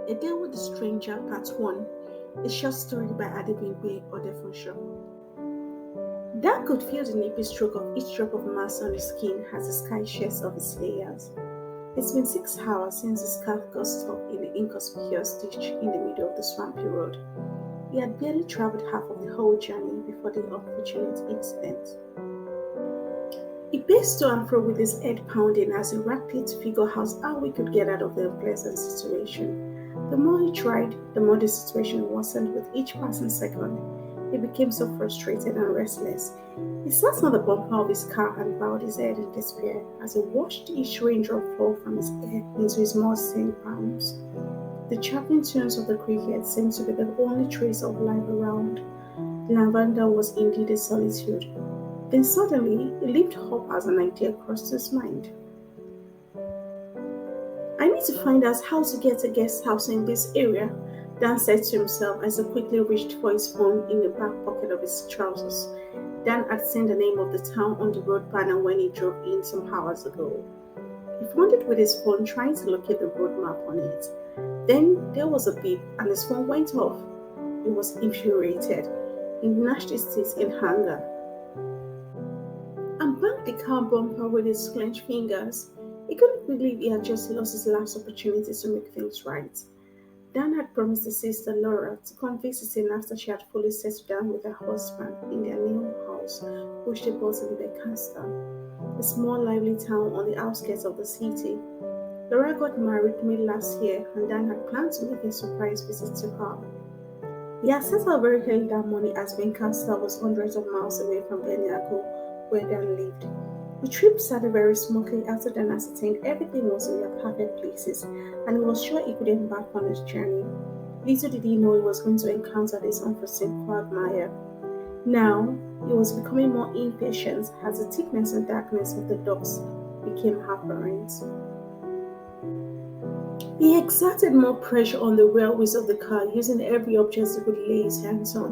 A Day with a Stranger, Part 1, a short story by Adebimpe Odefunsho. Dan could feel the nippy stroke of each drop of mass on his skin as the sky sheds off its layers. It's been 6 hours since his car got stuck in the inconspicuous ditch in the middle of the swampy road. He had barely traveled half of the whole journey before the unfortunate incident. He paced to and fro with his head pounding as he rapidly to figure out how he could get out of the unpleasant situation. The more he tried, the more the situation worsened with each passing second. He became so frustrated and restless. He sat on the bumper of his car and bowed his head in despair as he watched each raindrop fall from his hair into his mud-stained palms. The chirping tunes of the crickets seemed to be the only trace of life around. Lavender was indeed a solitude. Then suddenly, it leaped up as an idea crossed his mind. I need to find out how to get a guest house in this area, Dan said to himself as he quickly reached for his phone in the back pocket of his trousers. Dan had seen the name of the town on the road banner when he drove in some hours ago. He found it with his phone trying to locate the road map on it. Then there was a beep and his phone went off. He was infuriated. He gnashed his teeth in anger and banged the car bumper with his clenched fingers. He couldn't believe he had just lost his last opportunity to make things right. Dan had promised his sister Laura to come visiting after she had fully settled down with her husband in their new house, which they bought in Lancaster, a small lively town on the outskirts of the city. Laura got married mid last year and Dan had planned to make a surprise visit to her. He had set out very early that morning as Lancaster was hundreds of miles away from Beniago, where Dan lived. The trip started very smoothly after Dan ascertained everything was in their perfect places and he was sure he could embark on his journey. Little did he know he was going to encounter this unforeseen quagmire. Now, he was becoming more impatient as the thickness and darkness of the docks became apparent. He exerted more pressure on the railways of the car, using every object he could lay his hands on.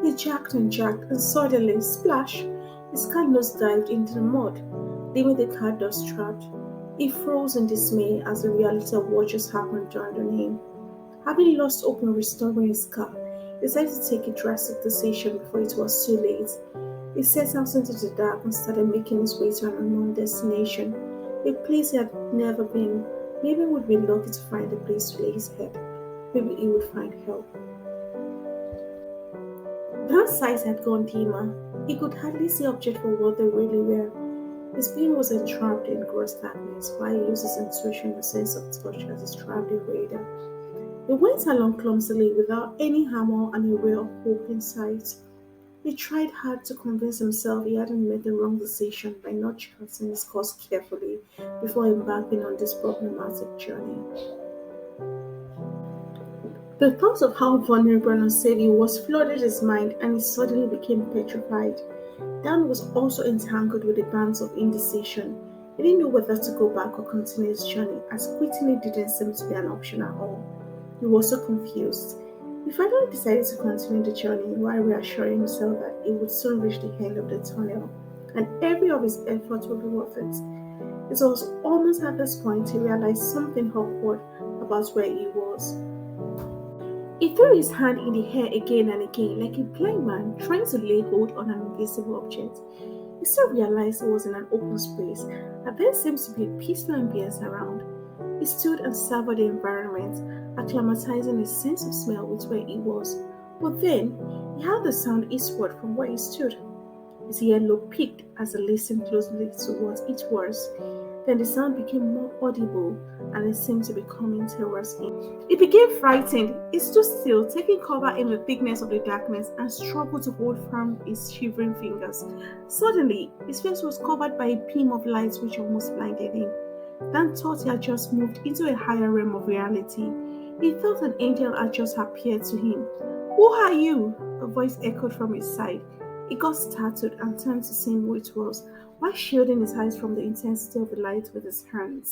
He jacked and suddenly, splash! His car nosedived into the mud, leaving the car dust-trapped. He froze in dismay as the reality of what just happened dawned on him. Having lost hope in restoring his car, he decided to take a drastic decision before it was too late. He set out into the dark and started making his way to an unknown destination, a place he had never been. Maybe he would be lucky to find a place to lay his head. Maybe he would find help. Dan's sight had gone dimmer. He could hardly see objects for what they really were. His being was entrapped in gross darkness while he used his intuition and sense of touch as he traveled a radar. He went along clumsily without any hammer and a ray of hope in sight. He tried hard to convince himself he hadn't made the wrong decision by not charting his course carefully before embarking on this problematic journey. The thought of how vulnerable and unsafe he was flooded his mind and he suddenly became petrified. Dan was also entangled with the bands of indecision. He didn't know whether to go back or continue his journey, as quitting it didn't seem to be an option at all. He was so confused. He finally decided to continue the journey while reassuring himself that he would soon reach the end of the tunnel, and every of his efforts would be worth it. It was almost at this point he realized something awkward about where he was. He threw his hand in the air again and again, like a blind man trying to lay hold on an invisible object. He soon realized he was in an open space, and there seemed to be a peaceful ambience around. He stood and savored the environment, acclimatizing his sense of smell with where he was. But then, he heard the sound eastward from where he stood. His earlobe piqued as he listened closely to what it was. Then the sound became more audible and it seemed to be coming towards him. He became frightened. He stood still, taking cover in the thickness of the darkness and struggled to hold firm his shivering fingers. Suddenly, his face was covered by a beam of light which almost blinded him. Dan thought he had just moved into a higher realm of reality. He felt an angel had just appeared to him. "Who are you?" a voice echoed from his side. He got startled and turned to see who it was, while shielding his eyes from the intensity of the light with his hands.